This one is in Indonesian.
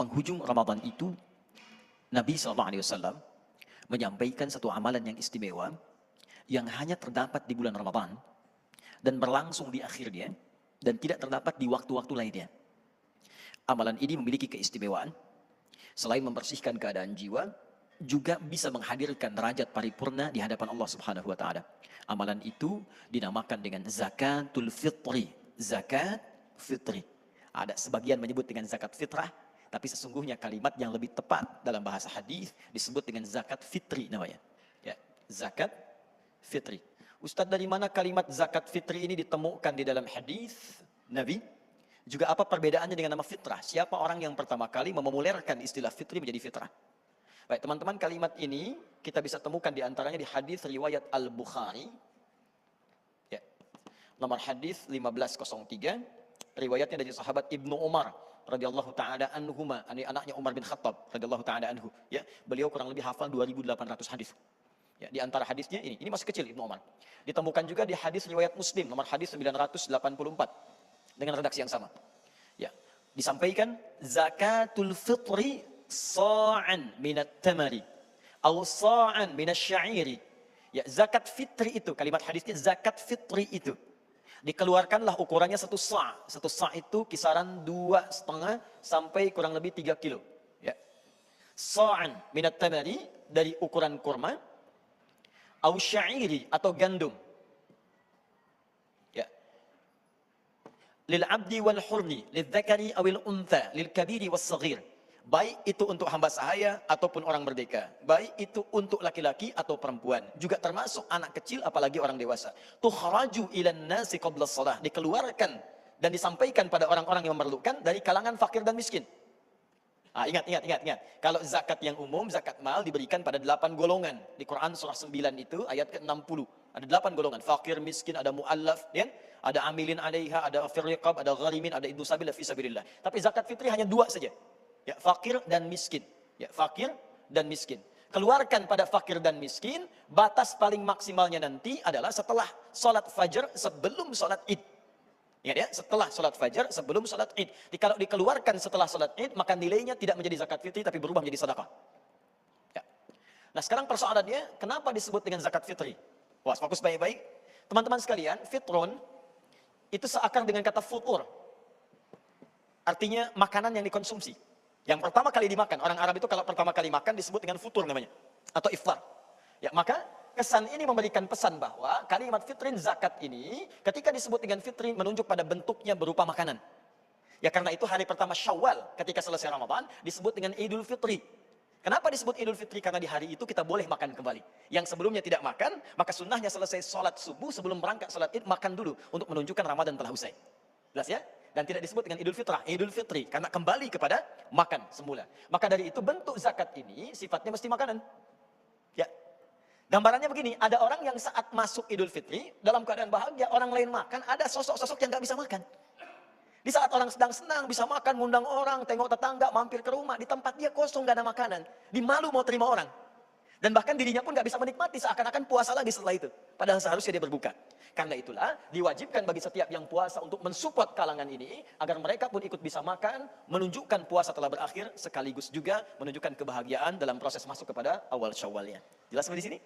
penghujung Ramadan itu Nabi SAW menyampaikan satu amalan yang istimewa yang hanya terdapat di bulan Ramadan dan berlangsung di akhirnya dan tidak terdapat di waktu-waktu lainnya. Amalan ini memiliki keistimewaan, selain membersihkan keadaan jiwa, juga bisa menghadirkan derajat paripurna di hadapan Allah Subhanahu wa taala. Amalan itu dinamakan dengan zakatul fitri. Zakat fitri. Ada sebagian menyebut dengan zakat fitrah, tapi sesungguhnya kalimat yang lebih tepat dalam bahasa hadis disebut dengan zakat fitri namanya. Ya, zakat fitri. Ustadz, dari mana kalimat zakat fitri ini ditemukan di dalam hadis Nabi? Juga apa perbedaannya dengan nama fitrah? Siapa orang yang pertama kali memomulerkan istilah fitri menjadi fitrah? Baik teman-teman, kalimat ini kita bisa temukan di antaranya di hadis riwayat Al-Bukhari. Ya. Nomor hadis 1503, riwayatnya dari sahabat Ibnu Umar radhiyallahu taala anhuma, anaknya Umar bin Khattab radhiyallahu taala anhu. Ya, beliau kurang lebih hafal 2800 hadis. Ya, di antara hadisnya ini masih kecil Ibnu Umar. Ditemukan juga di hadis riwayat Muslim nomor hadis 984 dengan redaksi yang sama. Ya, disampaikan zakatul fitri sa'an minat tamari atau sa'an minasy sya'iri. Ya, zakat fitri itu, kalimat hadisnya zakat fitri itu dikeluarkanlah ukurannya satu sa'. Satu sa' itu kisaran 2,5 sampai kurang lebih 3 kilo. Ya. Sa'an minat tamari dari ukuran kurma, au sya'iri atau gandum. Ya. Lil 'abdi wal hurri, lil dzakari awil untha, lil kabiri was saghir. Baik itu untuk hamba sahaya ataupun orang merdeka, baik itu untuk laki-laki atau perempuan, juga termasuk anak kecil apalagi orang dewasa. Tukhraju ilan nasi qabla shalah, dikeluarkan dan disampaikan pada orang-orang yang memerlukan dari kalangan fakir dan miskin. Ingat. Kalau zakat yang umum, zakat mal diberikan pada 8 golongan. Di Quran surah 9 itu ayat ke-60. Ada 8 golongan. Fakir, miskin, ada mu'allaf, ya? Ada amilin alaiha, ada firriqab, ada gharimin, ada ibnu sabil, fi sabilillah. Tapi zakat fitri hanya 2 saja. Ya, fakir dan miskin. Ya, fakir dan miskin. Keluarkan pada fakir dan miskin, batas paling maksimalnya nanti adalah setelah sholat fajar sebelum sholat id. Ya, setelah sholat fajar sebelum sholat id. Kalau dikeluarkan setelah sholat id, maka nilainya tidak menjadi zakat fitri tapi berubah menjadi sedekah. Ya. Nah, sekarang persoalannya, kenapa disebut dengan zakat fitri? Wah, fokus baik-baik. Teman-teman sekalian, fitrun itu seakar dengan kata futur. Artinya makanan yang dikonsumsi. Yang pertama kali dimakan. Orang Arab itu kalau pertama kali makan disebut dengan futur namanya. Atau iftar. Ya, maka kesan ini memberikan pesan bahwa kalimat fitrin zakat ini ketika disebut dengan fitri menunjuk pada bentuknya berupa makanan. Ya, karena itu hari pertama Syawal ketika selesai Ramadan disebut dengan Idul Fitri. Kenapa disebut Idul Fitri? Karena di hari itu kita boleh makan kembali. Yang sebelumnya tidak makan, maka sunnahnya selesai sholat subuh sebelum berangkat sholat id makan dulu untuk menunjukkan Ramadan telah usai. Jelas ya? Dan tidak disebut dengan Idul Fitrah, Idul Fitri, karena kembali kepada makan semula. Maka dari itu bentuk zakat ini sifatnya mesti makanan. Ya. Gambarannya begini, ada orang yang saat masuk Idul Fitri dalam keadaan bahagia, orang lain makan, ada sosok-sosok yang nggak bisa makan. Di saat orang sedang senang bisa makan, ngundang orang, tengok tetangga, mampir ke rumah, di tempat dia kosong nggak ada makanan, di malu mau terima orang. Dan bahkan dirinya pun nggak bisa menikmati, seakan-akan puasa lagi setelah itu. Padahal seharusnya dia berbuka. Karena itulah diwajibkan bagi setiap yang puasa untuk mensupport kalangan ini agar mereka pun ikut bisa makan, menunjukkan puasa telah berakhir sekaligus juga menunjukkan kebahagiaan dalam proses masuk kepada awal Syawalnya. Jelas sampai di sini?